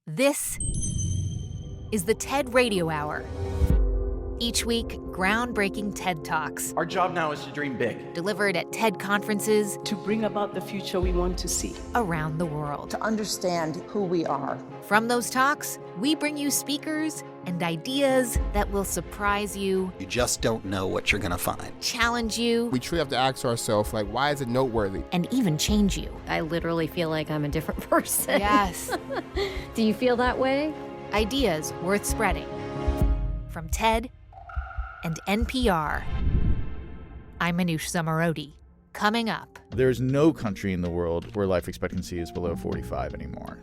This is the TED Radio Hour. Each week, groundbreaking TED Talks. Our job now is to dream big. Delivered at TED conferences. To bring about the future we want to see. Around the world. To understand who we are. From those talks, we bring you speakers and ideas that will surprise you. You just don't know what you're going to find. Challenge you. We truly have to ask ourselves, why is it noteworthy? And even change you. I literally feel like I'm a different person. Yes. Do you feel that way? Ideas worth spreading. From TED and NPR. I'm Manoush Zomorodi. Coming up. There's no country in the world where life expectancy is below 45 anymore.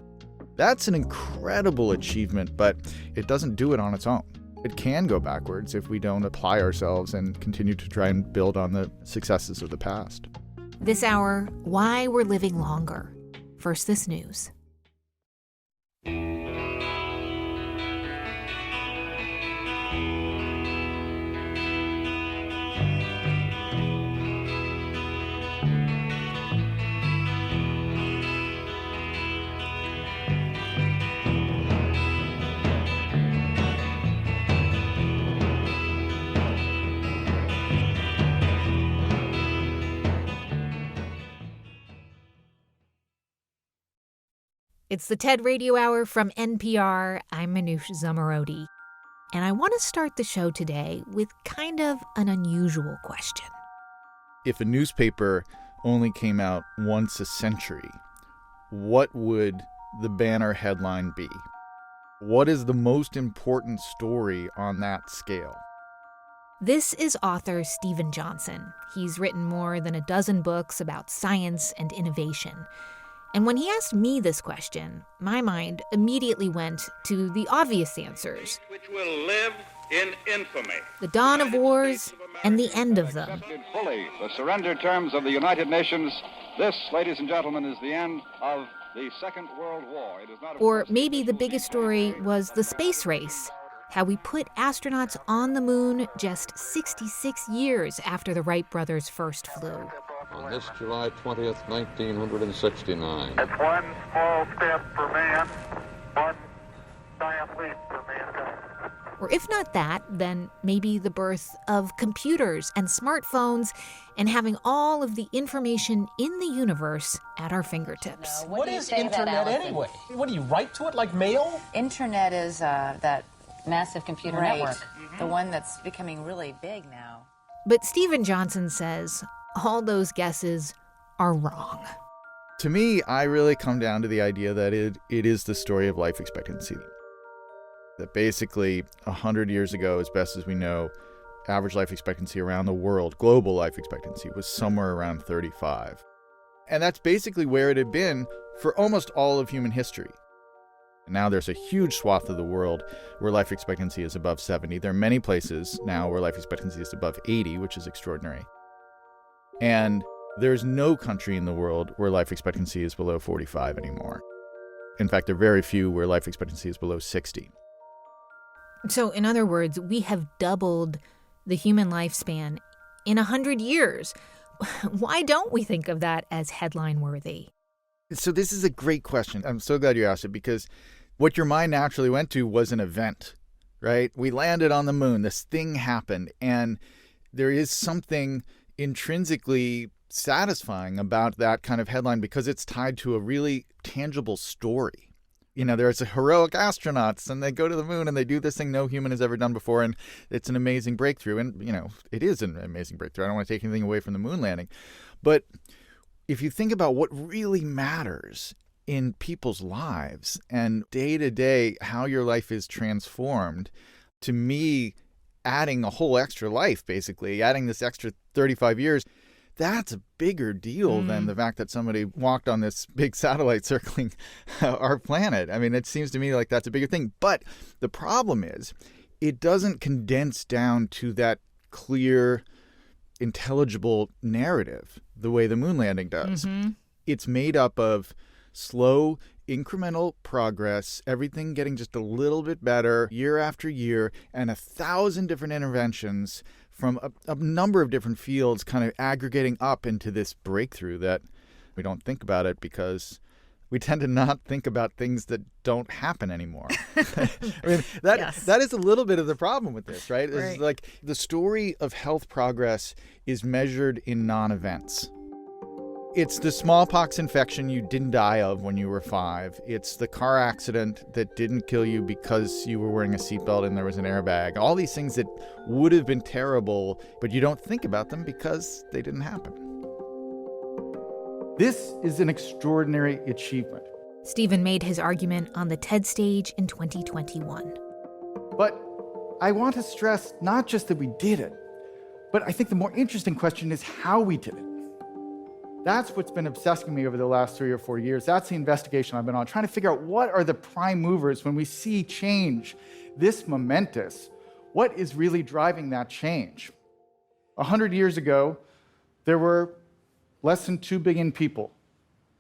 That's an incredible achievement, but it doesn't do it on its own. It can go backwards if we don't apply ourselves and continue to try and build on the successes of the past. This hour, why we're living longer. First, this news. It's the TED Radio Hour from NPR. I'm Manoush Zomorodi. And I want to start the show today with kind of an unusual question. If a newspaper only came out once a century, what would the banner headline be? What is the most important story on that scale? This is author Steven Johnson. He's written more than a dozen books about science and innovation. And when he asked me this question, my mind immediately went to the obvious answers. Which will live in infamy. The dawn of wars and the end of them. Accepted fully the surrender terms of the United Nations. This, ladies and gentlemen, is the end of the Second World War. It is not or maybe the biggest story was the space race. How we put astronauts on the moon just 66 years after the Wright brothers first flew. On this July 20th, 1969. It's one small step for man, one giant leap for mankind. Or if not that, then maybe the birth of computers and smartphones and having all of the information in the universe at our fingertips. What is internet anyway? What do you write to it like mail? Internet is that massive computer network, Mm-hmm. the one that's becoming really big now. But Steven Johnson says all those guesses are wrong. To me, I really come down to the idea that it is the story of life expectancy. That basically 100 years ago, as best as we know, average life expectancy around the world, global life expectancy, was somewhere around 35. And that's basically where it had been for almost all of human history. And now there's a huge swath of the world where life expectancy is above 70. There are many places now where life expectancy is above 80, which is extraordinary. And there's no country in the world where life expectancy is below 45 anymore. In fact, there are very few where life expectancy is below 60. So, in other words, we have doubled the human lifespan in 100 years. Why don't we think of that as headline-worthy? So this is a great question. I'm so glad you asked it, because what your mind naturally went to was an event, right? We landed on the moon. This thing happened. And there is something intrinsically satisfying about that kind of headline because it's tied to a really tangible story. You know, there's a heroic astronauts and they go to the moon and they do this thing no human has ever done before. And it's an amazing breakthrough. And, you know, it is an amazing breakthrough. I don't want to take anything away from the moon landing. But if you think about what really matters in people's lives and day to day, how your life is transformed, to me, adding a whole extra life, basically, adding this extra 35 years, that's a bigger deal than the fact that somebody walked on this big satellite circling our planet. I mean, it seems to me like that's a bigger thing. But the problem is it doesn't condense down to that clear, intelligible narrative the way the moon landing does. Mm-hmm. It's made up of slow, incremental progress, everything getting just a little bit better year after year, and 1,000 different interventions from a number of different fields kind of aggregating up into this breakthrough that we don't think about it because we tend to not think about things that don't happen anymore. I mean, that is a little bit of the problem with this, right? It's like the story of health progress is measured in non-events. It's the smallpox infection you didn't die of when you were 5. It's the car accident that didn't kill you because you were wearing a seatbelt and there was an airbag. All these things that would have been terrible, but you don't think about them because they didn't happen. This is an extraordinary achievement. Stephen made his argument on the TED stage in 2021. But I want to stress not just that we did it, but I think the more interesting question is how we did it. That's what's been obsessing me over the last 3 or 4 years. That's the investigation I've been on, trying to figure out what are the prime movers when we see change this momentous. What is really driving that change? 100 years ago, there were less than 2 billion people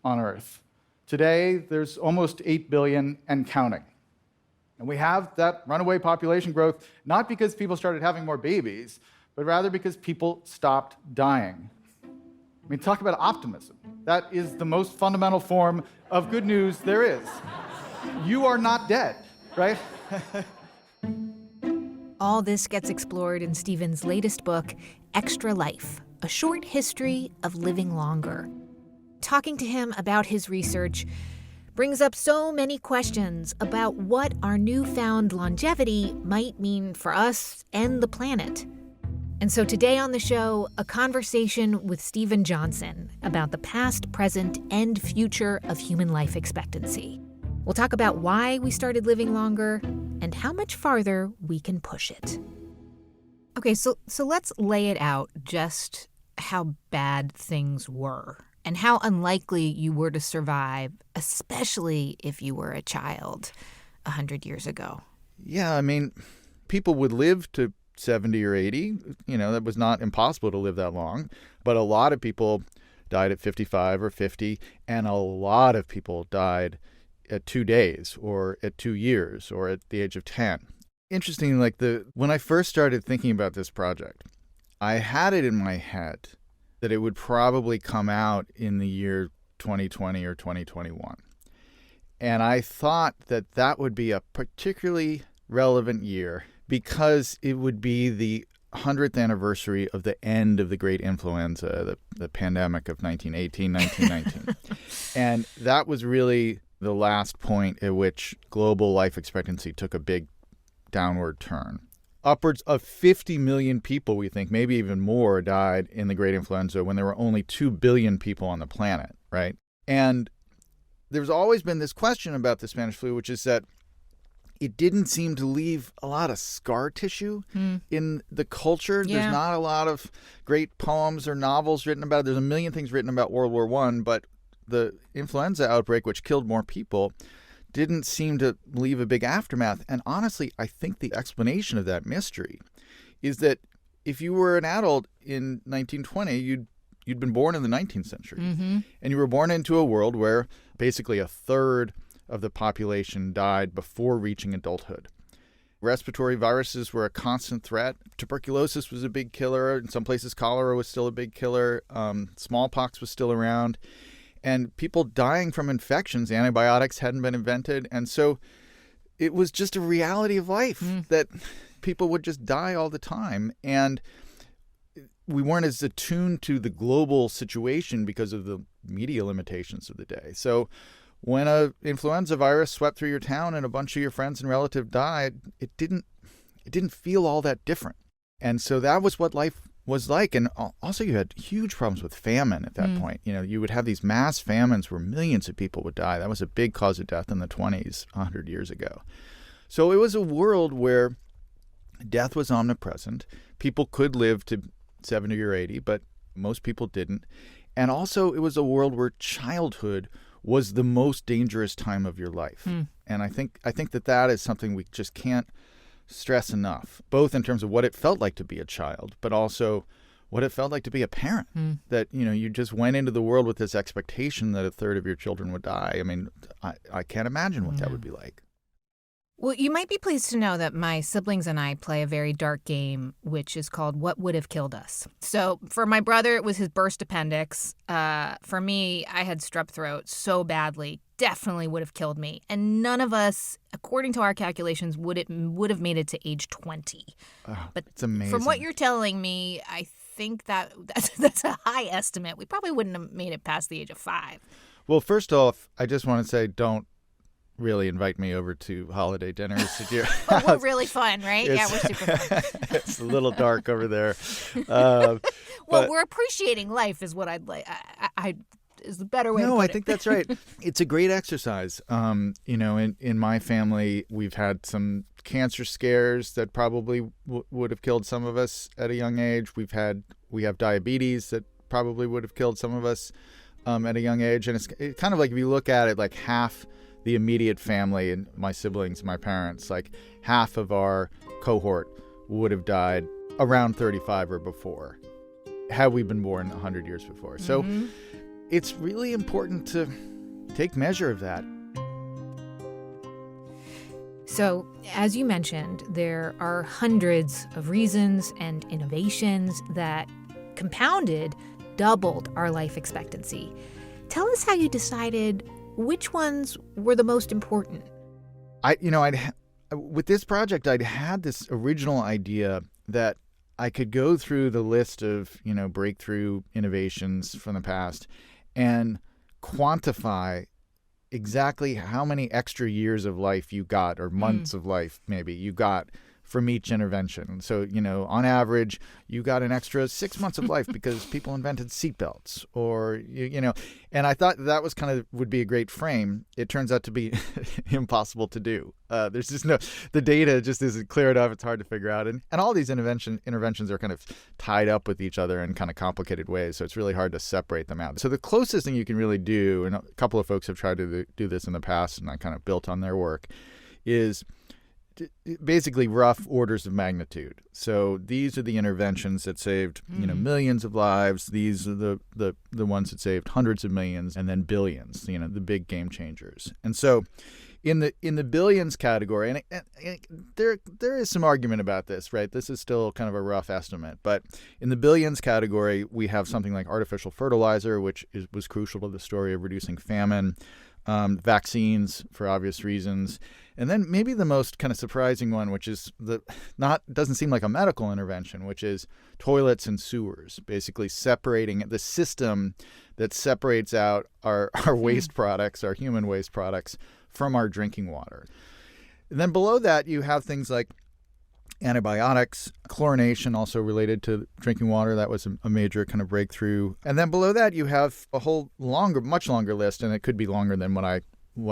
on Earth. Today, there's almost 8 billion and counting. And we have that runaway population growth not because people started having more babies, but rather because people stopped dying. I mean, talk about optimism. That is the most fundamental form of good news there is. You are not dead, right? All this gets explored in Stephen's latest book, Extra Life, A Short History of Living Longer. Talking to him about his research brings up so many questions about what our newfound longevity might mean for us and the planet. And so today on the show, a conversation with Stephen Johnson about the past, present, and future of human life expectancy. We'll talk about why we started living longer and how much farther we can push it. Okay, so let's lay it out just how bad things were and how unlikely you were to survive, especially if you were a child 100 years ago. Yeah, I mean, people would live to 70 or 80. That was not impossible to live that long. But a lot of people died at 55 or 50, and a lot of people died at 2 days or at 2 years or at the age of 10. Interesting, when I first started thinking about this project, I had it in my head that it would probably come out in the year 2020 or 2021. And I thought that that would be a particularly relevant year because it would be the 100th anniversary of the end of the great influenza, the pandemic of 1918, 1919. And that was really the last point at which global life expectancy took a big downward turn. Upwards of 50 million people, we think, maybe even more, died in the great influenza when there were only 2 billion people on the planet, right? And there's always been this question about the Spanish flu, which is that it didn't seem to leave a lot of scar tissue in the culture. Yeah. There's not a lot of great poems or novels written about it. There's a million things written about World War I, but the influenza outbreak, which killed more people, didn't seem to leave a big aftermath. And honestly, I think the explanation of that mystery is that if you were an adult in 1920, you'd been born in the 19th century. Mm-hmm. And you were born into a world where basically a third of the population died before reaching adulthood. Respiratory viruses were a constant threat. Tuberculosis was a big killer. In some places, cholera was still a big killer. Smallpox was still around. And people dying from infections, antibiotics hadn't been invented. And so it was just a reality of life that people would just die all the time. And we weren't as attuned to the global situation because of the media limitations of the day. So when an influenza virus swept through your town and a bunch of your friends and relatives died, it didn't feel all that different. And so that was what life was like. And also you had huge problems with famine at that point. You would have these mass famines where millions of people would die. That was a big cause of death in the 20s, 100 years ago. So it was a world where death was omnipresent. People could live to 70 or 80, but most people didn't. And also it was a world where childhood was the most dangerous time of your life. And I think that is something we just can't stress enough, both in terms of what it felt like to be a child, but also what it felt like to be a parent. That, you just went into the world with this expectation that a third of your children would die. I mean, I can't imagine what that would be like. Well, you might be pleased to know that my siblings and I play a very dark game, which is called What Would Have Killed Us. So for my brother, it was his burst appendix. For me, I had strep throat so badly, definitely would have killed me. And none of us, according to our calculations, would have made it to age 20. Oh, but it's amazing. From what you're telling me, I think that's a high estimate. We probably wouldn't have made it past the age of 5. Well, first off, I just want to say don't really invite me over to holiday dinners at your house. We're really fun, right? Yeah, we're super fun. It's a little dark over there. Well, we're appreciating life is what I'd like. I is the better way to put it. No, I think that's right. It's a great exercise. In my family, we've had some cancer scares that probably would have killed some of us at a young age. We have diabetes that probably would have killed some of us at a young age. And it's kind of like, if you look at it, like half the immediate family and my siblings, my parents, like half of our cohort would have died around 35 or before, had we been born 100 years before. So it's really important to take measure of that. So, as you mentioned, there are hundreds of reasons and innovations that compounded doubled our life expectancy. Tell us how you decided which ones were the most important. With this project, I'd had this original idea that I could go through the list of, breakthrough innovations from the past and quantify exactly how many extra years of life you got, or months of life maybe you got from each intervention. So, on average, you got an extra 6 months of life because people invented seatbelts, or, and I thought that was would be a great frame. It turns out to be impossible to do. There's just the data just isn't clear enough. It's hard to figure out. And all these interventions are kind of tied up with each other in kind of complicated ways. So it's really hard to separate them out. So the closest thing you can really do, and a couple of folks have tried to do this in the past, and I kind of built on their work, is basically rough orders of magnitude. So these are the interventions that saved, millions of lives. These are the ones that saved hundreds of millions, and then billions, the big game changers. And so in the billions category, and there is some argument about this, right? This is still kind of a rough estimate, but in the billions category, we have something like artificial fertilizer, which was crucial to the story of reducing famine, vaccines for obvious reasons. And then maybe the most kind of surprising one, which is doesn't seem like a medical intervention, which is toilets and sewers, basically separating the system that separates out our waste products, our human waste products, from our drinking water. And then below that, you have things like antibiotics, chlorination, also related to drinking water. That was a major kind of breakthrough. And then below that, you have a whole much longer list, and it could be longer than what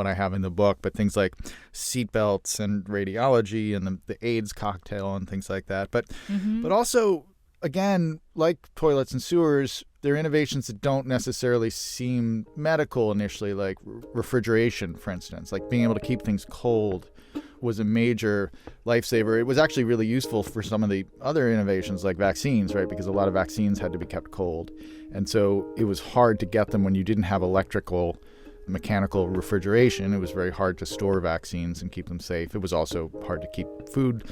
I have in the book, but things like seatbelts and radiology and the AIDS cocktail and things like that. But also, again, like toilets and sewers, they're innovations that don't necessarily seem medical initially, like refrigeration, for instance, like being able to keep things cold was a major lifesaver. It was actually really useful for some of the other innovations like vaccines, right? Because a lot of vaccines had to be kept cold. And so it was hard to get them when you didn't have mechanical refrigeration. It was very hard to store vaccines and keep them safe. It was also hard to keep food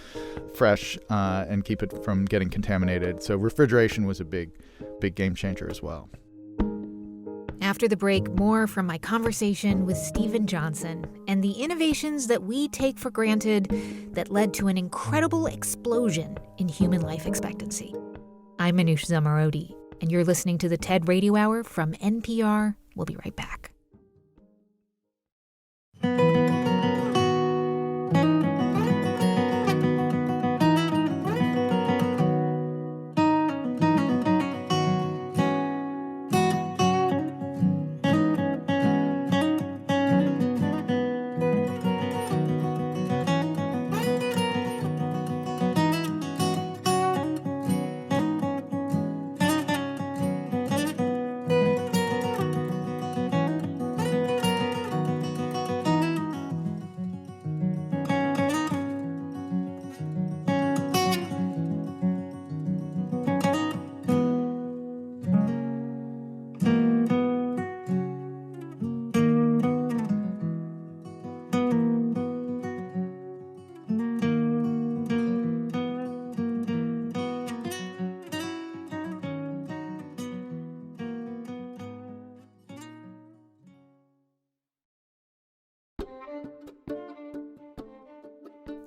fresh and keep it from getting contaminated. So refrigeration was a big game changer as well. After the break, more from my conversation with Stephen Johnson and the innovations that we take for granted that led to an incredible explosion in human life expectancy. I'm Manoush Zomorodi, and you're listening to the TED Radio Hour from NPR. We'll be right back.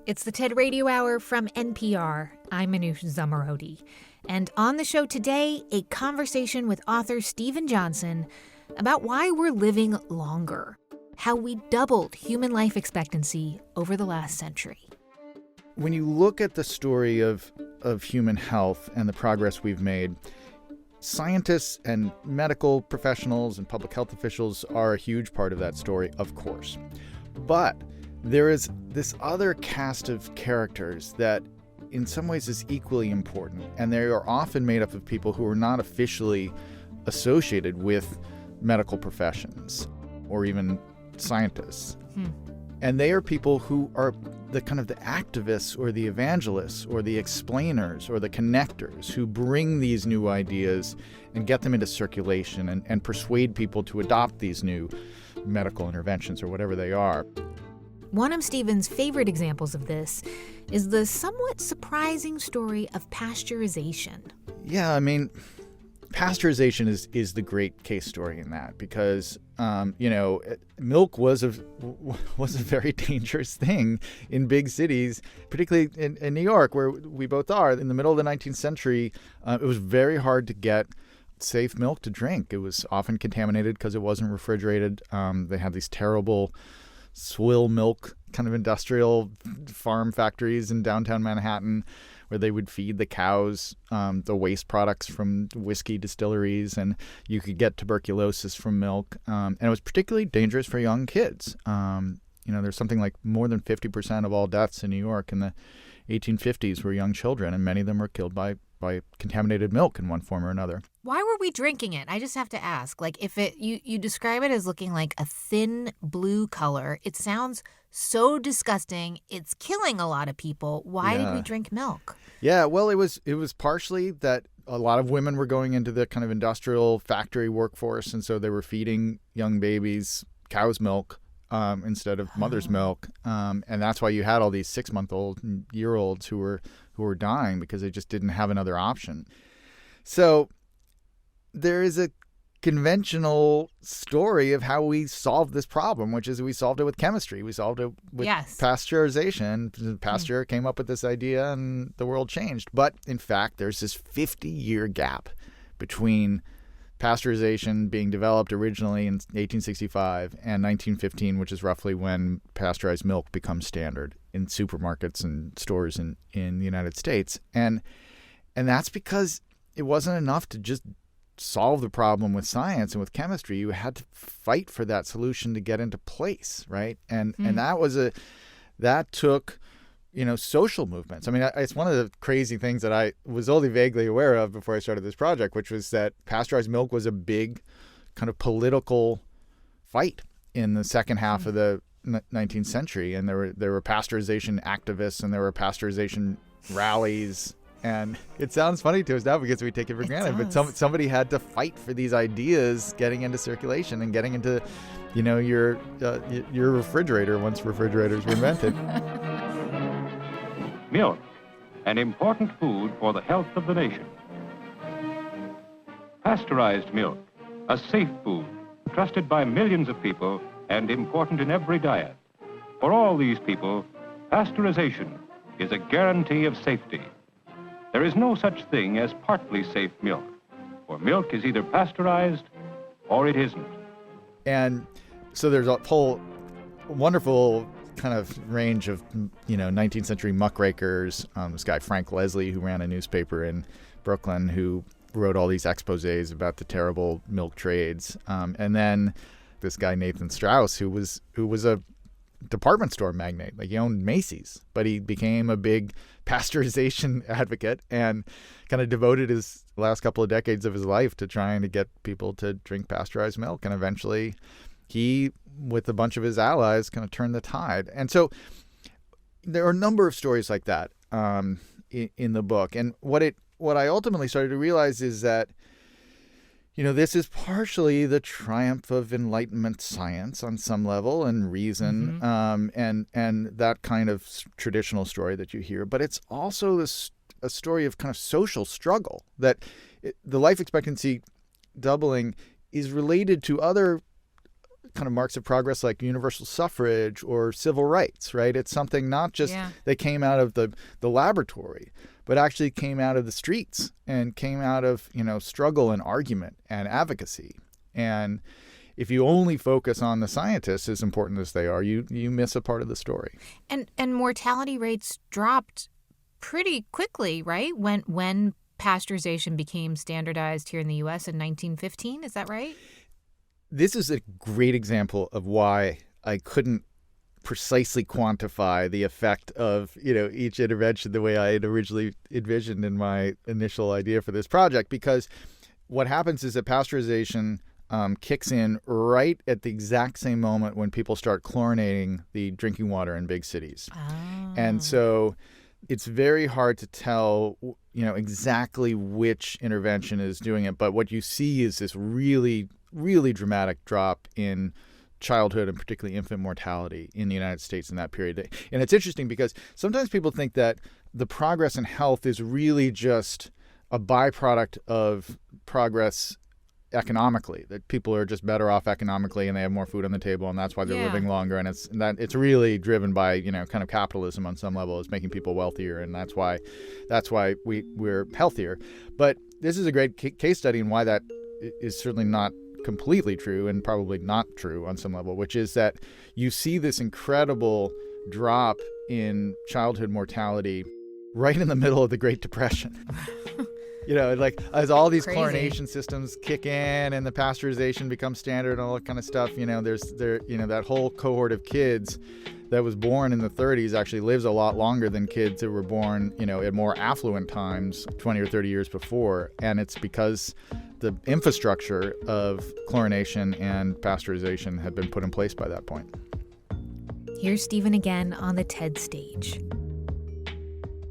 It's the TED Radio Hour from NPR. I'm Manoush Zomorodi. And on the show today, a conversation with author Steven Johnson about why we're living longer, how we doubled human life expectancy over the last century. When you look at the story of human health and the progress we've made, scientists and medical professionals and public health officials are a huge part of that story, of course. But there is this other cast of characters that in some ways is equally important, and they are often made up of people who are not officially associated with medical professions or even scientists. And they are people who are the kind of the activists or the evangelists or the explainers or the connectors who bring these new ideas and get them into circulation and persuade people to adopt these new medical interventions or whatever they are. One of Steven's favorite examples of this is the somewhat surprising story of pasteurization. Yeah, I mean, pasteurization is the great case story in that because, milk was a very dangerous thing in big cities, particularly in New York, where we both are. In the middle of the 19th century, it was very hard to get safe milk to drink. It was often contaminated because it wasn't refrigerated. They had these terrible swill milk kind of industrial farm factories in downtown Manhattan where they would feed the cows the waste products from whiskey distilleries, and you could get tuberculosis from milk. And it was particularly dangerous for young kids. There's something like more than 50% of all deaths in New York in the 1850s were young children, and many of them were killed by contaminated milk in one form or another. Why were we drinking it? I just have to ask. Like, if you describe it as looking like a thin blue color, it sounds so disgusting. It's killing a lot of people. Why did we drink milk? Yeah, well, it was partially that a lot of women were going into the kind of industrial factory workforce, and so they were feeding young babies cow's milk instead of mother's milk, and that's why you had all these 6-month-old and year-olds who were dying because they just didn't have another option. So there is a conventional story of how we solved this problem, which is we solved it with chemistry. We solved it with pasteurization. Pasteur came up with this idea and the world changed. But in fact, there's this 50-year gap between pasteurization being developed originally in 1865 and 1915, which is roughly when pasteurized milk becomes standard in supermarkets and stores in the United States. And that's because it wasn't enough to just solve the problem with science and with chemistry. You had to fight for that solution to get into place, right? And that took social movements. I mean, it's one of the crazy things that I was only vaguely aware of before I started this project, which was that pasteurized milk was a big kind of political fight in the second half of the 19th century. And there were pasteurization activists and there were pasteurization rallies. And it sounds funny to us now because we take it for granted, but somebody had to fight for these ideas getting into circulation and getting into, your refrigerator once refrigerators were invented. Milk, an important food for the health of the nation. Pasteurized milk, a safe food, trusted by millions of people and important in every diet. For all these people, pasteurization is a guarantee of safety. There is no such thing as partly safe milk, for milk is either pasteurized or it isn't. And so there's a whole wonderful kind of range of, 19th century muckrakers. This guy, Frank Leslie, who ran a newspaper in Brooklyn, who wrote all these exposés about the terrible milk trades. And then this guy, Nathan Strauss, who was a department store magnate. Like, he owned Macy's, but he became a big pasteurization advocate and kind of devoted his last couple of decades of his life to trying to get people to drink pasteurized milk. And eventually he, with a bunch of his allies, kind of turned the tide. And so there are a number of stories like that in the book. And what I ultimately started to realize is that this is partially the triumph of Enlightenment science on some level and reason, and that kind of traditional story that you hear. But it's also a story of kind of social struggle, that the life expectancy doubling is related to other kind of marks of progress like universal suffrage or civil rights, right? It's something not just that came out of the laboratory, but actually came out of the streets and came out of, struggle and argument and advocacy. And if you only focus on the scientists, as important as they are, you miss a part of the story. And mortality rates dropped pretty quickly, right? When pasteurization became standardized here in the U.S. in 1915, is that right? This is a great example of why I couldn't precisely quantify the effect of, each intervention the way I had originally envisioned in my initial idea for this project. Because what happens is that pasteurization kicks in right at the exact same moment when people start chlorinating the drinking water in big cities. Oh. And so it's very hard to tell, exactly which intervention is doing it. But what you see is this really, really dramatic drop in childhood and particularly infant mortality in the United States in that period. And it's interesting because sometimes people think that the progress in health is really just a byproduct of progress economically, that people are just better off economically and they have more food on the table and that's why they're living longer. And it's really driven by, kind of capitalism on some level. It's making people wealthier and that's why we're healthier. But this is a great case study in why that is certainly not completely true and probably not true on some level, which is that you see this incredible drop in childhood mortality right in the middle of the Great Depression. As all these chlorination systems kick in and the pasteurization becomes standard and all that kind of stuff, that whole cohort of kids that was born in the 30s actually lives a lot longer than kids that were born, at more affluent times 20 or 30 years before. And it's because the infrastructure of chlorination and pasteurization had been put in place by that point. Here's Stephen again on the TED stage.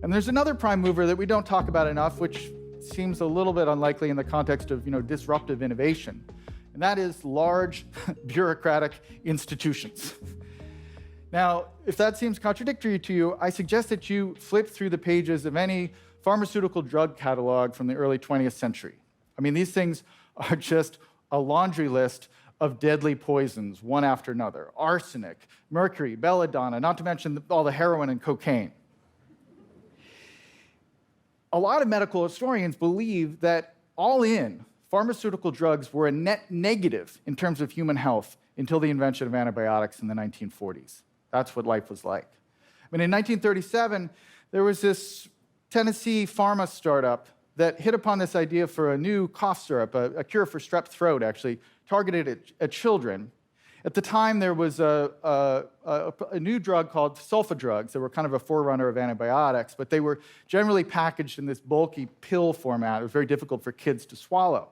And there's another prime mover that we don't talk about enough, which seems a little bit unlikely in the context of, disruptive innovation. And that is large bureaucratic institutions. Now, if that seems contradictory to you, I suggest that you flip through the pages of any pharmaceutical drug catalog from the early 20th century. I mean, these things are just a laundry list of deadly poisons, one after another. Arsenic, mercury, belladonna, not to mention all the heroin and cocaine. A lot of medical historians believe that all in, pharmaceutical drugs were a net negative in terms of human health until the invention of antibiotics in the 1940s. That's what life was like. I mean, in 1937, there was this Tennessee pharma startup that hit upon this idea for a new cough syrup, a cure for strep throat, actually, targeted at children. At the time, there was a new drug called sulfa drugs that were kind of a forerunner of antibiotics, but they were generally packaged in this bulky pill format. It was very difficult for kids to swallow.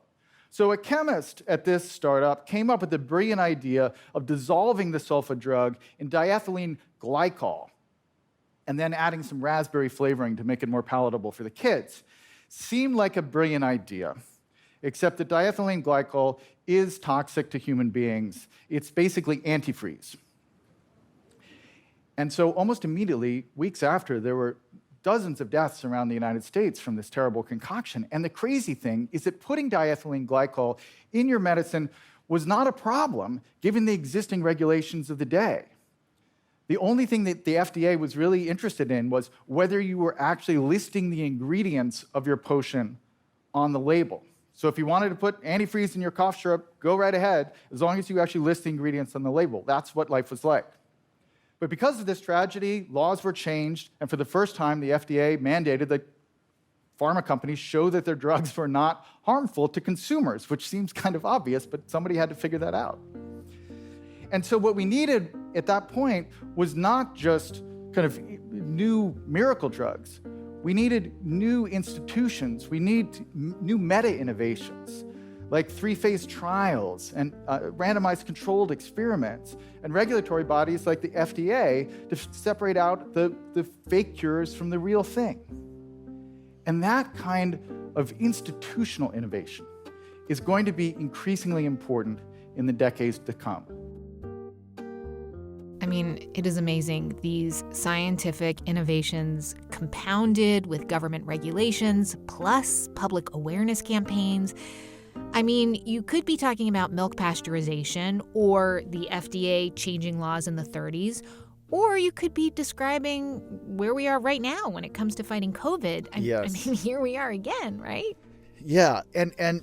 So a chemist at this startup came up with the brilliant idea of dissolving the sulfa drug in diethylene glycol and then adding some raspberry flavoring to make it more palatable for the kids. Seemed like a brilliant idea, except that diethylene glycol is toxic to human beings. It's basically antifreeze. And so almost immediately, weeks after, there were dozens of deaths around the United States from this terrible concoction. And the crazy thing is that putting diethylene glycol in your medicine was not a problem, given the existing regulations of the day. The only thing that the FDA was really interested in was whether you were actually listing the ingredients of your potion on the label. So if you wanted to put antifreeze in your cough syrup, go right ahead, as long as you actually list the ingredients on the label. That's what life was like. But because of this tragedy, laws were changed, and for the first time, the FDA mandated that pharma companies show that their drugs were not harmful to consumers, which seems kind of obvious, but somebody had to figure that out. And so what we needed at that point was not just kind of new miracle drugs. We needed new institutions. We need new meta-innovations, like 3-phase trials and randomized controlled experiments, and regulatory bodies like the FDA to separate out the fake cures from the real thing. And that kind of institutional innovation is going to be increasingly important in the decades to come. I mean, it is amazing. These scientific innovations compounded with government regulations, plus public awareness campaigns. I mean, you could be talking about milk pasteurization or the FDA changing laws in the 30s, or you could be describing where we are right now when it comes to fighting COVID. I mean, here we are again, right? Yeah, and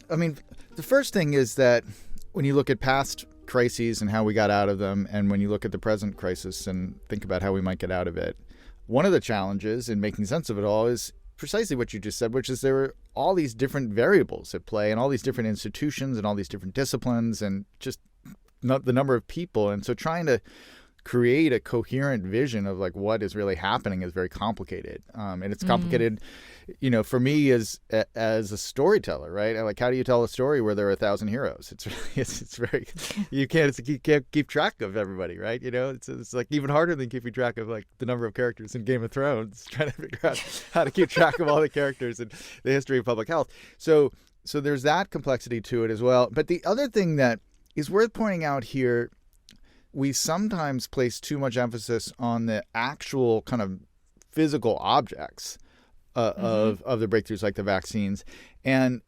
I mean, the first thing is that when you look at past crises and how we got out of them, and when you look at the present crisis and think about how we might get out of it, one of the challenges in making sense of it all is precisely what you just said, which is there are all these different variables at play and all these different institutions and all these different disciplines and just the number of people. And so trying to create a coherent vision of like what is really happening is very complicated. And it's complicated, for me as a storyteller, right? Like, how do you tell a story where there are 1,000 heroes? It's very, you can't keep track of everybody, right? It's like even harder than keeping track of like the number of characters in Game of Thrones, trying to figure out how to keep track of all the characters in the history of public health. So there's that complexity to it as well. But the other thing that is worth pointing out here, we sometimes place too much emphasis on the actual kind of physical objects of the breakthroughs like the vaccines. And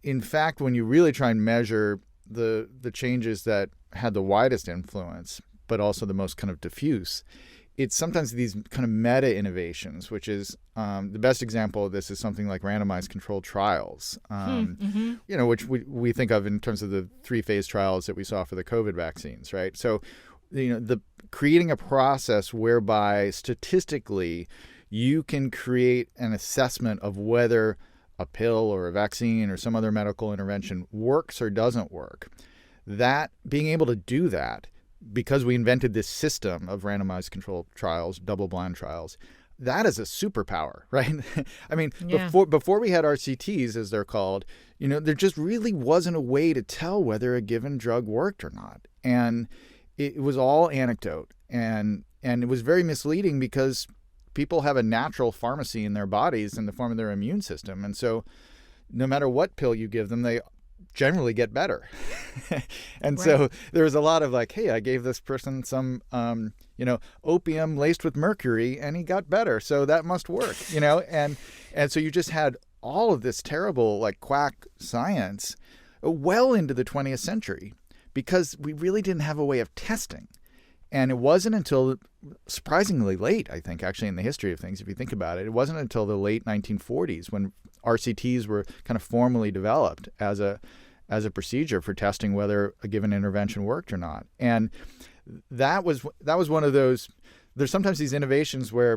in fact, when you really try and measure the changes that had the widest influence, but also the most kind of diffuse, it's sometimes these kind of meta innovations, which is the best example of this is something like randomized controlled trials, which we think of in terms of the 3-phase trials that we saw for the COVID vaccines, right? So, the creating a process whereby statistically you can create an assessment of whether a pill or a vaccine or some other medical intervention works or doesn't work. That being able to do that, because we invented this system of randomized controlled trials, double-blind trials, that is a superpower, right? I mean, before we had RCTs, as they're called, there just really wasn't a way to tell whether a given drug worked or not. And it was all anecdote. And it was very misleading because people have a natural pharmacy in their bodies in the form of their immune system. And so no matter what pill you give them, they generally get better. And so there was a lot of like, hey, I gave this person some, opium laced with mercury and he got better. So that must work, and so you just had all of this terrible like quack science well into the 20th century because we really didn't have a way of testing. And it wasn't until surprisingly late, I think, actually, in the history of things, if you think about it, it wasn't until the late 1940s when RCTs were kind of formally developed as a procedure for testing whether a given intervention worked or not. And that was one of those, there's sometimes these innovations where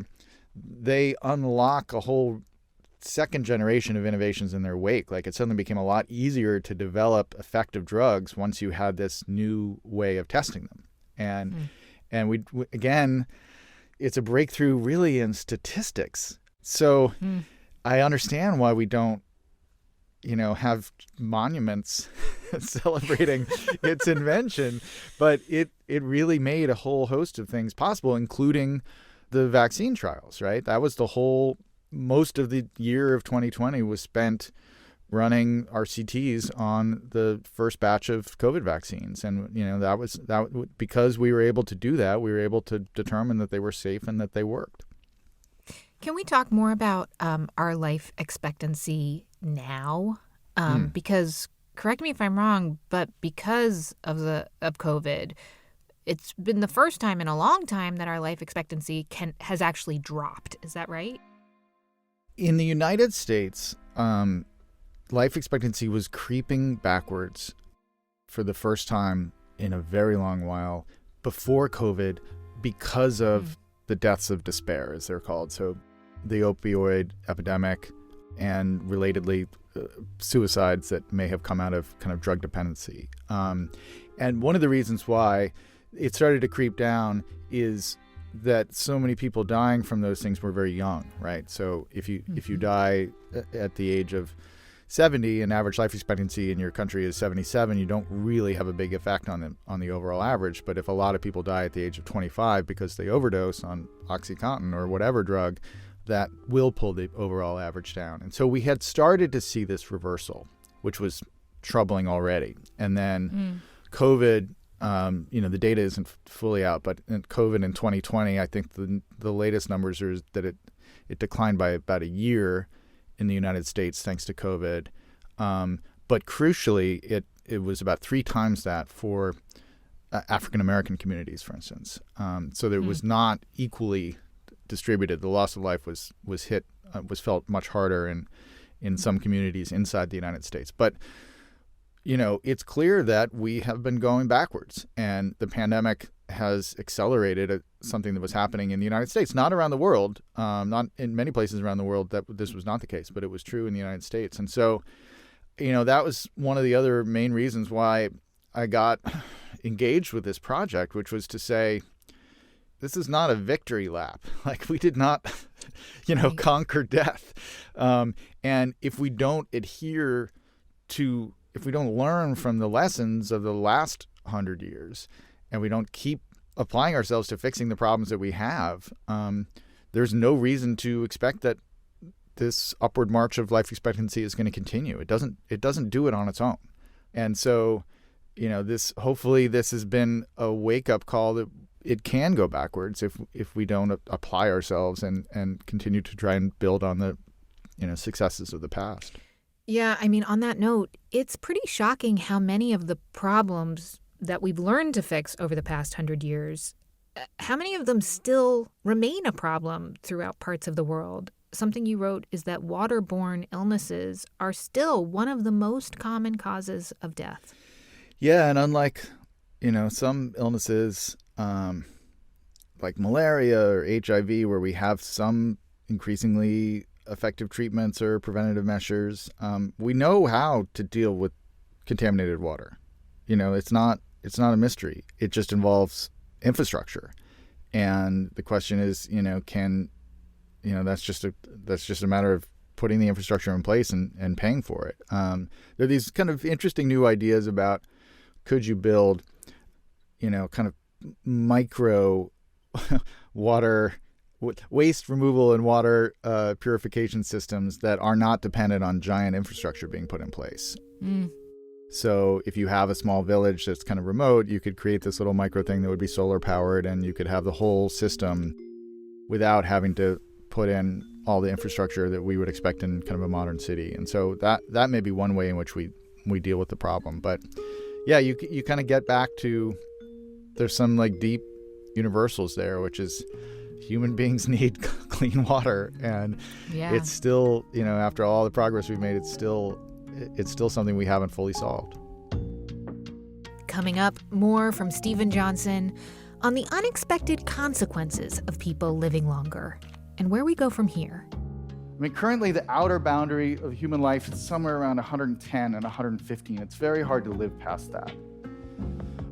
they unlock a whole second generation of innovations in their wake. Like it suddenly became a lot easier to develop effective drugs once you had this new way of testing them. And we again, it's a breakthrough really in statistics. So I understand why we don't, have monuments celebrating its invention, but it really made a whole host of things possible, including the vaccine trials, right? That was most of the year of 2020 was spent running RCTs on the first batch of COVID vaccines. And, that because we were able to do that, we were able to determine that they were safe and that they worked. Can we talk more about our life expectancy now? Because, correct me if I'm wrong, but because of COVID, it's been the first time in a long time that our life expectancy has actually dropped. Is that right? In the United States, life expectancy was creeping backwards for the first time in a very long while before COVID because of the deaths of despair, as they're called. So the opioid epidemic and relatedly suicides that may have come out of kind of drug dependency. And one of the reasons why it started to creep down is that so many people dying from those things were very young, right? So if you die at the age of 70 and average life expectancy in your country is 77, you don't really have a big effect on the overall average. But if a lot of people die at the age of 25 because they overdose on OxyContin or whatever drug, that will pull the overall average down. And so we had started to see this reversal, which was troubling already. And then COVID, the data isn't fully out, but in COVID in 2020, I think the latest numbers are that it declined by about a year in the United States thanks to COVID. But crucially, it was about 3 times that for African-American communities, for instance. So there was not equally distributed. The loss of life was felt much harder in some communities inside the United States. But, it's clear that we have been going backwards, and the pandemic has accelerated something that was happening in the United States, not around the world, not in many places around the world that this was not the case, but it was true in the United States. And so, that was one of the other main reasons why I got engaged with this project, which was to say, this is not a victory lap. Like, we did not, conquer death. And if we don't if we don't learn from the lessons of the last 100 years, and we don't keep applying ourselves to fixing the problems that we have, there's no reason to expect that this upward march of life expectancy is going to continue. It doesn't do it on its own. And so, hopefully this has been a wake-up call that it can go backwards if we don't apply ourselves and continue to try and build on the successes of the past. Yeah, on that note, it's pretty shocking how many of the problems that we've learned to fix over the past 100 years, how many of them still remain a problem throughout parts of the world. Something you wrote is that waterborne illnesses are still one of the most common causes of death. Yeah, and unlike, some illnesses like malaria or HIV, where we have some increasingly effective treatments or preventative measures, we know how to deal with contaminated water. It's not a mystery. It just involves infrastructure, and the question is, that's just a matter of putting the infrastructure in place and paying for it. There are these kind of interesting new ideas about, could you build, kind of micro water waste removal and water purification systems that are not dependent on giant infrastructure being put in place. So if you have a small village that's kind of remote, you could create this little micro thing that would be solar powered, and you could have the whole system without having to put in all the infrastructure that we would expect in kind of a modern city. And so that may be one way in which we deal with the problem. But yeah, you kind of get back to, there's some like deep universals there, which is human beings need clean water, and it's still, after all the progress we've made, it's still something we haven't fully solved. Coming up, more from Stephen Johnson on the unexpected consequences of people living longer and where we go from here. Currently the outer boundary of human life is somewhere around 110 and 115. It's very hard to live past that.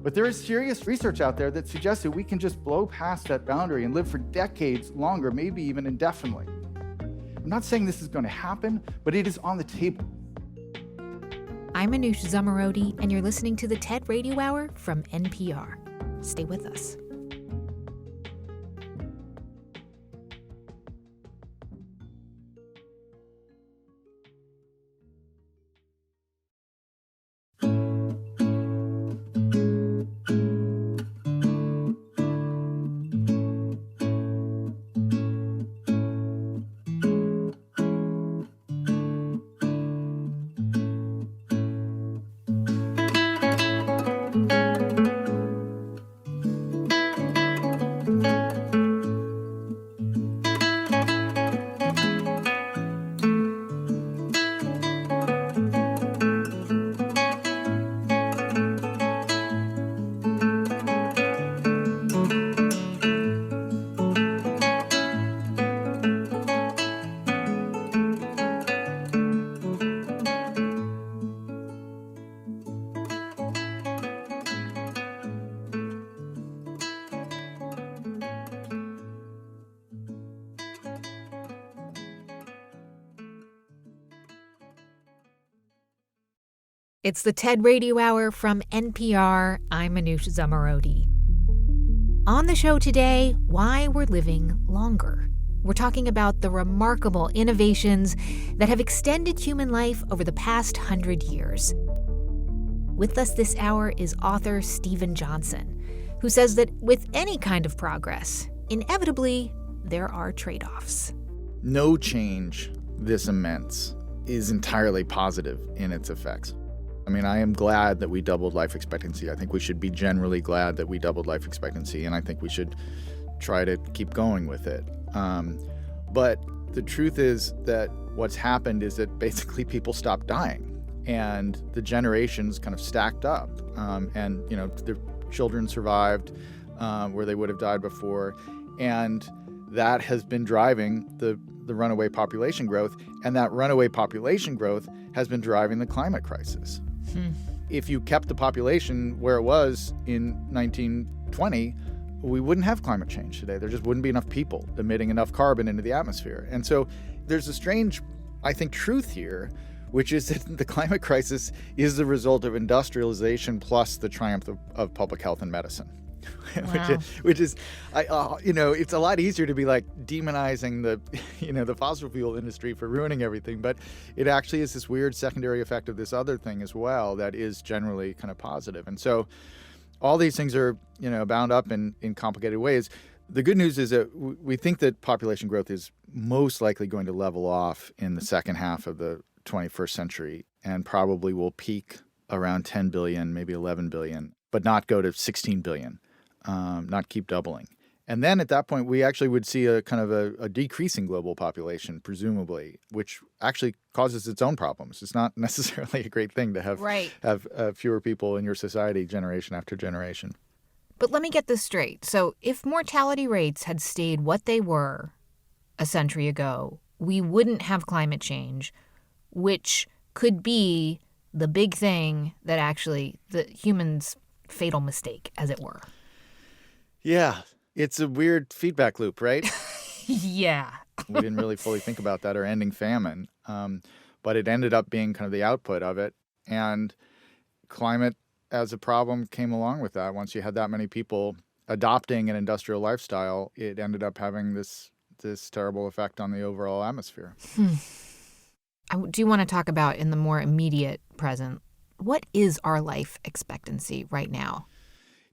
But there is serious research out there that suggests that we can just blow past that boundary and live for decades longer, maybe even indefinitely. I'm not saying this is going to happen, but it is on the table. I'm Anoush Zomorodi, and you're listening to the TED Radio Hour from NPR. Stay with us. It's the TED Radio Hour from NPR. I'm Anoush Zomorodi. On the show today, why we're living longer. We're talking about the remarkable innovations that have extended human life over the past 100 years. With us this hour is author Stephen Johnson, who says that with any kind of progress, inevitably, there are trade-offs. No change this immense is entirely positive in its effects. I mean, I am glad that we doubled life expectancy. I think we should be generally glad that we doubled life expectancy, and I think we should try to keep going with it. But the truth is that what's happened is that basically people stopped dying, and the generations kind of stacked up, and their children survived where they would have died before, and that has been driving the runaway population growth, and that runaway population growth has been driving the climate crisis. If you kept the population where it was in 1920, we wouldn't have climate change today. There just wouldn't be enough people emitting enough carbon into the atmosphere. And so there's a strange, I think, truth here, which is that the climate crisis is the result of industrialization plus the triumph of public health and medicine. Wow. which is, it's a lot easier to be like demonizing the fossil fuel industry for ruining everything, but it actually is this weird secondary effect of this other thing as well that is generally kind of positive. And so all these things are, bound up in complicated ways. The good news is that we think that population growth is most likely going to level off in the second half of the 21st century and probably will peak around 10 billion, maybe 11 billion, but not go to 16 billion. Not keep doubling. And then at that point, we actually would see a kind of a decreasing global population, presumably, which actually causes its own problems. It's not necessarily a great thing to have fewer people in your society generation after generation. But let me get this straight. So if mortality rates had stayed what they were a century ago, we wouldn't have climate change, which could be the big thing that actually the humans' fatal mistake, as it were. Yeah, it's a weird feedback loop, right? Yeah. We didn't really fully think about that or ending famine, but it ended up being kind of the output of it. And climate as a problem came along with that. Once you had that many people adopting an industrial lifestyle, it ended up having this terrible effect on the overall atmosphere. I do want to talk about in the more immediate present, what is our life expectancy right now?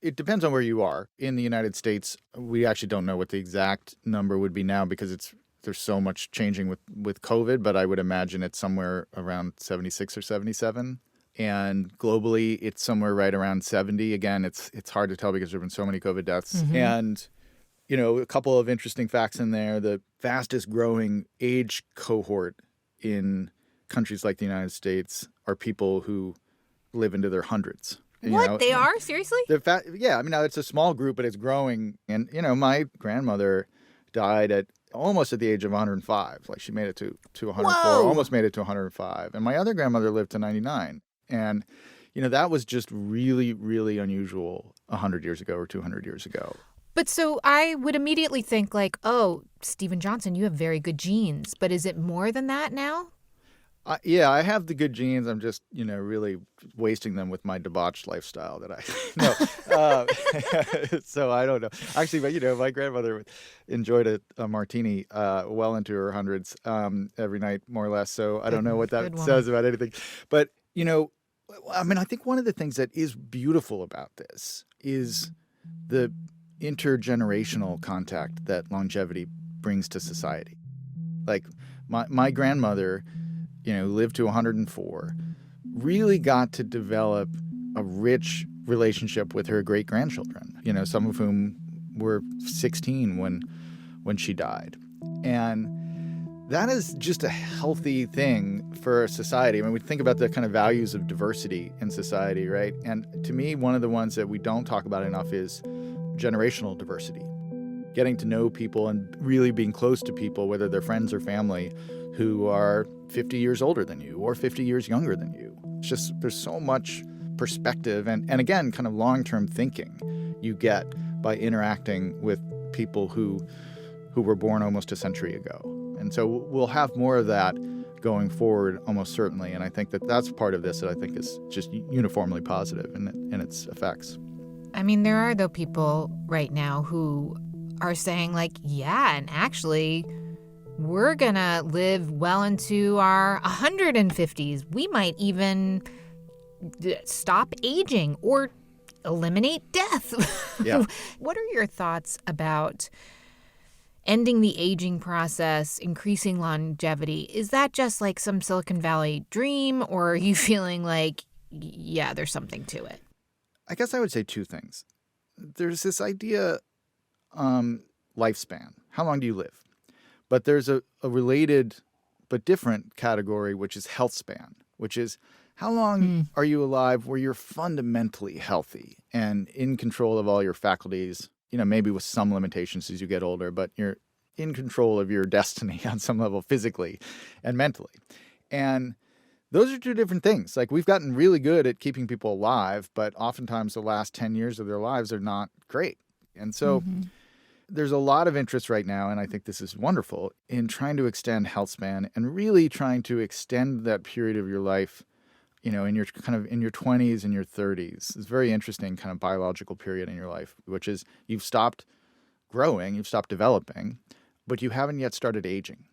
It depends on where you are. In the United States, we actually don't know what the exact number would be now because there's so much changing with COVID, but I would imagine it's somewhere around 76 or 77. And globally, it's somewhere right around 70. Again, it's hard to tell because there have been so many COVID deaths. Mm-hmm. And, a couple of interesting facts in there. The fastest growing age cohort in countries like the United States are people who live into their hundreds. What? They are? Seriously? Yeah. I mean, now it's a small group, but it's growing. And, my grandmother died almost at the age of 105. Like she made it to 104, Whoa. Almost made it to 105. And my other grandmother lived to 99. And, that was just really, really unusual 100 years ago or 200 years ago. But so I would immediately think like, oh, Stephen Johnson, you have very good genes. But is it more than that now? Yeah, I have the good genes. I'm just, really wasting them with my debauched lifestyle so I don't know. Actually, but, my grandmother enjoyed a martini well into her hundreds every night, more or less. So I don't know what that says about anything. But, I think one of the things that is beautiful about this is the intergenerational contact that longevity brings to society. Like my grandmother, lived to 104, really got to develop a rich relationship with her great-grandchildren, some of whom were 16 when she died. And that is just a healthy thing for society. I mean, we think about the kind of values of diversity in society, right? And to me, one of the ones that we don't talk about enough is generational diversity. Getting to know people and really being close to people, whether they're friends or family, who are 50 years older than you or 50 years younger than you. It's just, there's so much perspective and again, kind of long-term thinking you get by interacting with people who were born almost a century ago. And so we'll have more of that going forward, almost certainly. And I think that that's part of this that I think is just uniformly positive in its effects. I mean, there are, though, people right now who are saying, like, yeah, and actually, we're going to live well into our 150s. We might even stop aging or eliminate death. Yeah. What are your thoughts about ending the aging process, increasing longevity? Is that just like some Silicon Valley dream, or are you feeling like yeah, there's something to it? I guess I would say two things. There's this idea, lifespan. How long do you live? But there's a related but different category, which is health span, which is how long are you alive where you're fundamentally healthy and in control of all your faculties, maybe with some limitations as you get older, but you're in control of your destiny on some level physically and mentally. And those are two different things. Like, we've gotten really good at keeping people alive, but oftentimes the last 10 years of their lives are not great. And so there's a lot of interest right now, and I think this is wonderful, in trying to extend health span and really trying to extend that period of your life, in your 20s and your 30s. It's a very interesting kind of biological period in your life, which is you've stopped growing, you've stopped developing, but you haven't yet started aging.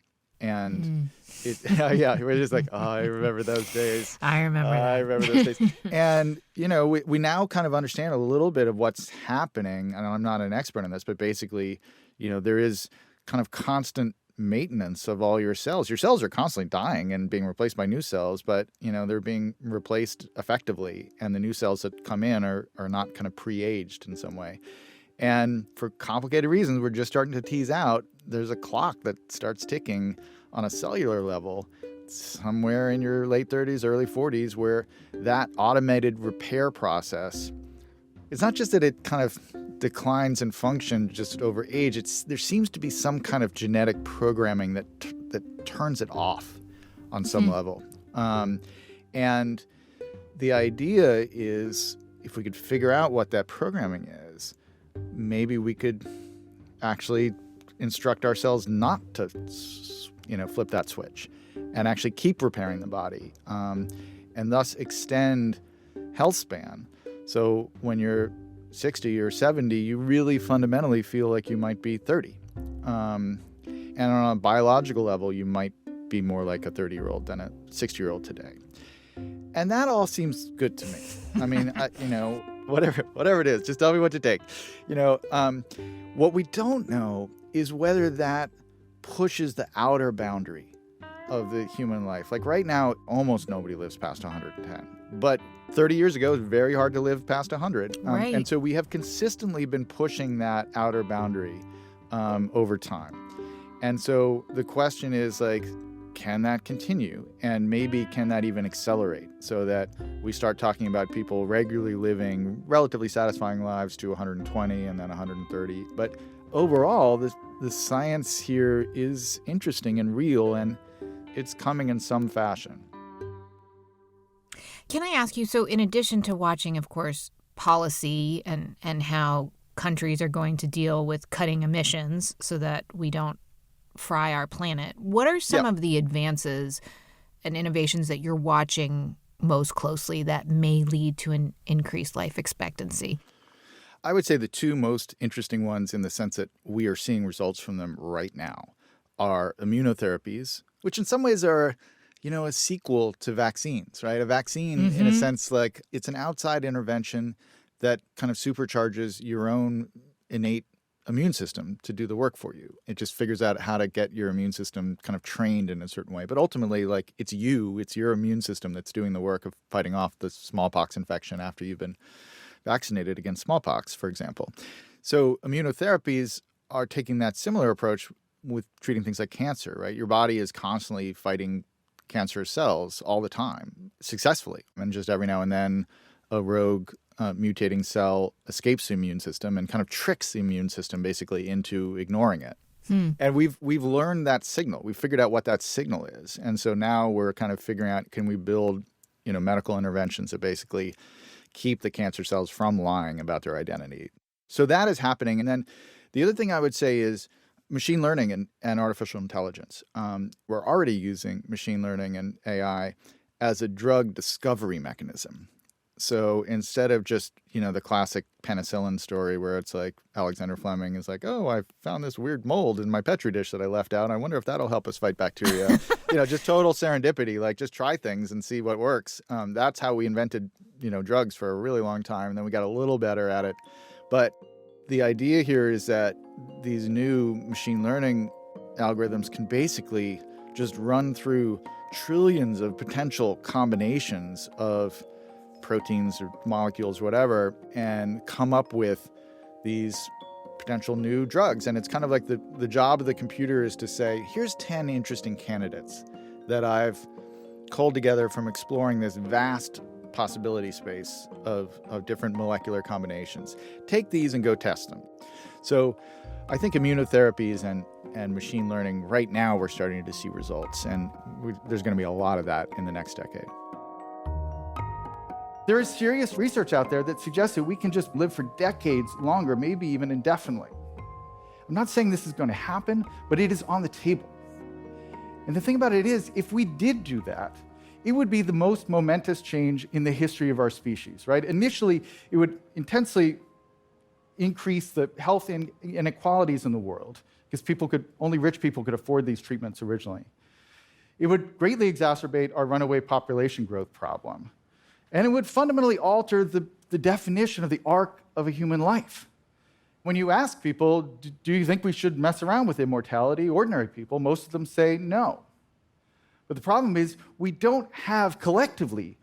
And we're just like, I remember those days. I remember those days. And, we now kind of understand a little bit of what's happening. And I'm not an expert in this, but basically, there is kind of constant maintenance of all your cells. Your cells are constantly dying and being replaced by new cells, but, they're being replaced effectively. And the new cells that come in are not kind of pre-aged in some way. And for complicated reasons, we're just starting to tease out, there's a clock that starts ticking on a cellular level somewhere in your late 30s, early 40s, where that automated repair process, it's not just that it kind of declines in function just over age. There seems to be some kind of genetic programming that turns it off on some level. And the idea is, if we could figure out what that programming is, maybe we could actually instruct ourselves not to, flip that switch and actually keep repairing the body, and thus extend health span. So when you're 60 or 70, you really fundamentally feel like you might be 30. And on a biological level, you might be more like a 30-year-old than a 60-year-old today. And that all seems good to me. I mean, whatever it is, just tell me what to take. What we don't know is whether that pushes the outer boundary of the human life. Like, right now, almost nobody lives past 110. But 30 years ago, it was very hard to live past 100. Right. And so we have consistently been pushing that outer boundary over time. And so the question is, like, can that continue? And maybe can that even accelerate so that we start talking about people regularly living relatively satisfying lives to 120 and then 130. But overall, the science here is interesting and real, and it's coming in some fashion. Can I ask you, so in addition to watching, of course, policy and how countries are going to deal with cutting emissions so that we don't fry our planet, what are some of the advances and innovations that you're watching most closely that may lead to an increased life expectancy? I would say the two most interesting ones, in the sense that we are seeing results from them right now, are immunotherapies, which in some ways are, a sequel to vaccines, right? A vaccine, in a sense, like, it's an outside intervention that kind of supercharges your own innate immune system to do the work for you. It just figures out how to get your immune system kind of trained in a certain way. But ultimately, like, it's your immune system that's doing the work of fighting off the smallpox infection after you've been vaccinated against smallpox, for example. So immunotherapies are taking that similar approach with treating things like cancer, right? Your body is constantly fighting cancerous cells all the time, successfully. And just every now and then a rogue mutating cell escapes the immune system and kind of tricks the immune system basically into ignoring it. And we've learned that signal. We've figured out what that signal is. And so now we're kind of figuring out, can we build, medical interventions that basically keep the cancer cells from lying about their identity. So that is happening. And then the other thing I would say is machine learning and artificial intelligence. We're already using machine learning and AI as a drug discovery mechanism. So instead of just, the classic penicillin story where it's like Alexander Fleming is like, oh, I found this weird mold in my Petri dish that I left out. I wonder if that'll help us fight bacteria. Just total serendipity, like, just try things and see what works. That's how we invented, drugs for a really long time. And then we got a little better at it. But the idea here is that these new machine learning algorithms can basically just run through trillions of potential combinations of proteins or molecules, whatever, and come up with these potential new drugs. And it's kind of like the job of the computer is to say, here's 10 interesting candidates that I've culled together from exploring this vast possibility space of different molecular combinations. Take these and go test them. So I think immunotherapies and machine learning, right now we're starting to see results, and there's going to be a lot of that in the next decade. There is serious research out there that suggests that we can just live for decades longer, maybe even indefinitely. I'm not saying this is going to happen, but it is on the table. And the thing about it is, if we did do that, it would be the most momentous change in the history of our species, right? Initially, it would intensely increase the health inequalities in the world, because only rich people could afford these treatments originally. It would greatly exacerbate our runaway population growth problem. And it would fundamentally alter the definition of the arc of a human life. When you ask people, do you think we should mess around with immortality, ordinary people, most of them say no. But the problem is we don't have collectively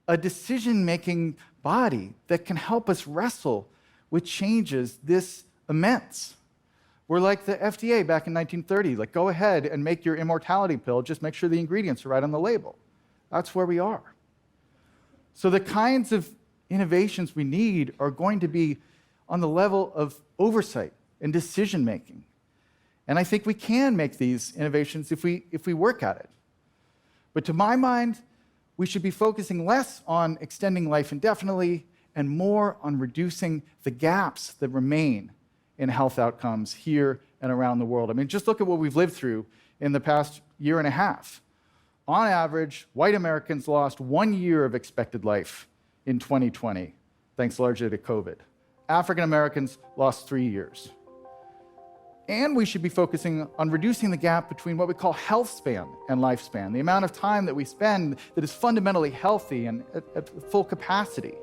a decision-making body that can help us wrestle with changes this immense. We're like the FDA back in 1930, like, go ahead and make your immortality pill, just make sure the ingredients are right on the label. That's where we are. So the kinds of innovations we need are going to be on the level of oversight and decision-making. And I think we can make these innovations if we work at it. But to my mind, we should be focusing less on extending life indefinitely and more on reducing the gaps that remain in health outcomes here and around the world. I mean, just look at what we've lived through in the past year and a half. On average, white Americans lost 1 year of expected life in 2020, thanks largely to COVID. African Americans lost 3 years. And we should be focusing on reducing the gap between what we call health span and lifespan, the amount of time that we spend that is fundamentally healthy and at full capacity.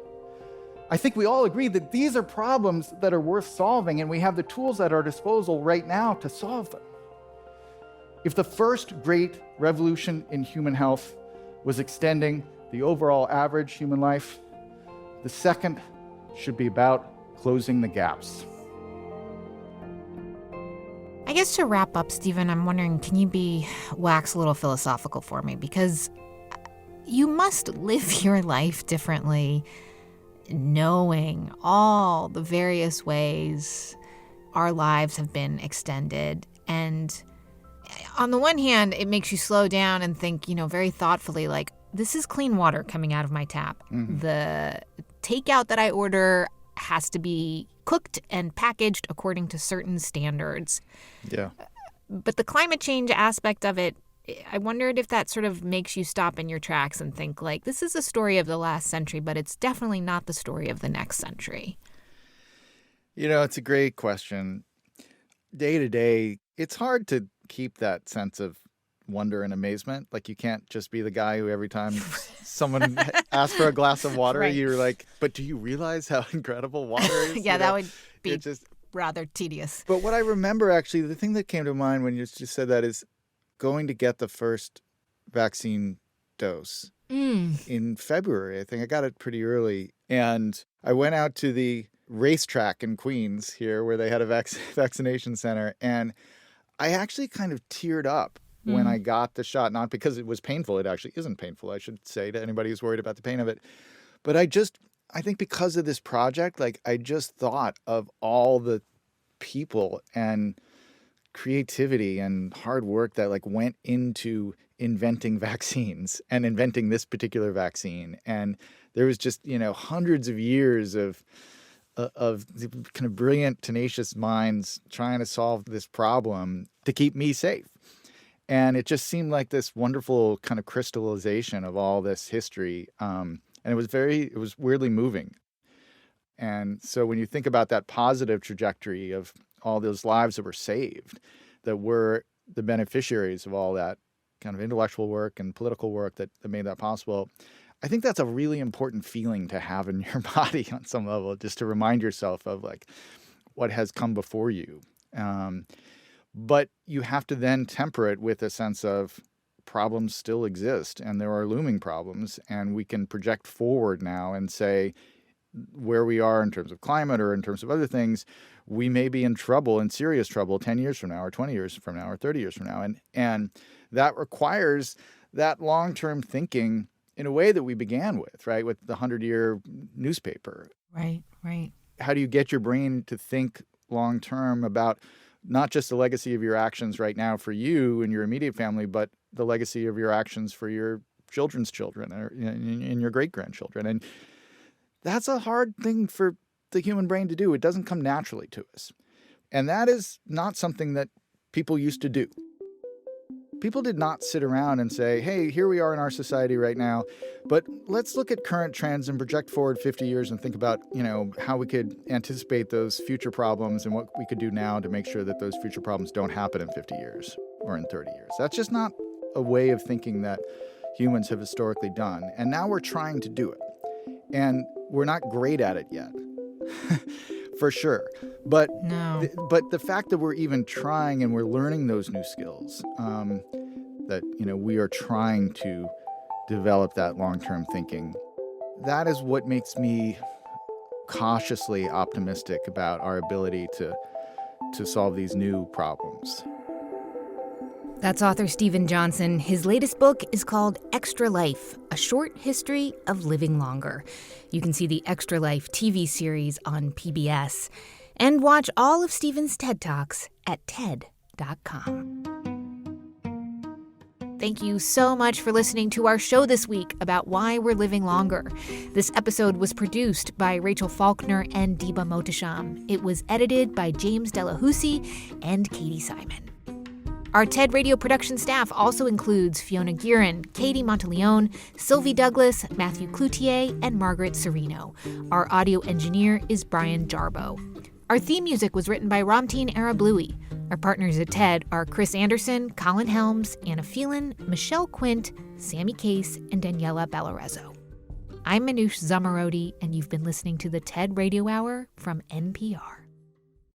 I think we all agree that these are problems that are worth solving, and we have the tools at our disposal right now to solve them. If the first great revolution in human health was extending the overall average human life, the second should be about closing the gaps. I guess to wrap up, Stephen, I'm wondering, can you wax a little philosophical for me? Because you must live your life differently, knowing all the various ways our lives have been extended. And on the one hand, it makes you slow down and think, very thoughtfully, like, this is clean water coming out of my tap. Mm-hmm. The takeout that I order has to be cooked and packaged according to certain standards. Yeah. But the climate change aspect of it, I wondered if that sort of makes you stop in your tracks and think, like, this is a story of the last century, but it's definitely not the story of the next century. It's a great question. Day to day, it's hard to keep that sense of wonder and amazement. Like, you can't just be the guy who every time someone asks for a glass of water, right, you're like, but do you realize how incredible water is? Yeah, that would be rather tedious. But what I remember, actually, the thing that came to mind when you just said that is going to get the first vaccine dose in February. I think I got it pretty early. And I went out to the racetrack in Queens here where they had a vaccination center. And I actually kind of teared up when I got the shot, not because it was painful. It actually isn't painful, I should say, to anybody who's worried about the pain of it. But I think because of this project, like, I just thought of all the people and creativity and hard work that, like, went into inventing vaccines and inventing this particular vaccine. And there was just, hundreds of years of kind of brilliant, tenacious minds trying to solve this problem to keep me safe. And it just seemed like this wonderful kind of crystallization of all this history. And it was weirdly moving. And so when you think about that positive trajectory of all those lives that were saved, that were the beneficiaries of all that kind of intellectual work and political work that made that possible, I think that's a really important feeling to have in your body on some level, just to remind yourself of, like, what has come before you. But you have to then temper it with a sense of problems still exist, and there are looming problems, and we can project forward now and say where we are in terms of climate or in terms of other things, we may be in trouble, in serious trouble 10 years from now or 20 years from now or 30 years from now. And that requires that long-term thinking in a way that we began with, right, with the 100-year newspaper. Right, right. How do you get your brain to think long-term about not just the legacy of your actions right now for you and your immediate family, but the legacy of your actions for your children's children or and your great-grandchildren? And that's a hard thing for the human brain to do. It doesn't come naturally to us. And that is not something that people used to do. People did not sit around and say, hey, here we are in our society right now, but let's look at current trends and project forward 50 years and think about, how we could anticipate those future problems and what we could do now to make sure that those future problems don't happen in 50 years or in 30 years. That's just not a way of thinking that humans have historically done. And now we're trying to do it. And we're not great at it yet, for sure. But but the fact that we're even trying and we're learning those new skills, that we are trying to develop that long-term thinking, that is what makes me cautiously optimistic about our ability to solve these new problems. That's author Steven Johnson. His latest book is called Extra Life, A Short History of Living Longer. You can see the Extra Life TV series on PBS and watch all of Steven's TED Talks at TED.com. Thank you so much for listening to our show this week about why we're living longer. This episode was produced by Rachel Faulkner and Deba Mohtasham. It was edited by James Delahousie and Katie Simon. Our TED Radio production staff also includes Fiona Guerin, Katie Monteleone, Sylvie Douglas, Matthew Cloutier, and Margaret Serino. Our audio engineer is Brian Jarbo. Our theme music was written by Ramteen Arablouei. Our partners at TED are Chris Anderson, Colin Helms, Anna Phelan, Michelle Quint, Sammy Case, and Daniela Ballarezo. I'm Manoush Zamarodi, and you've been listening to the TED Radio Hour from NPR.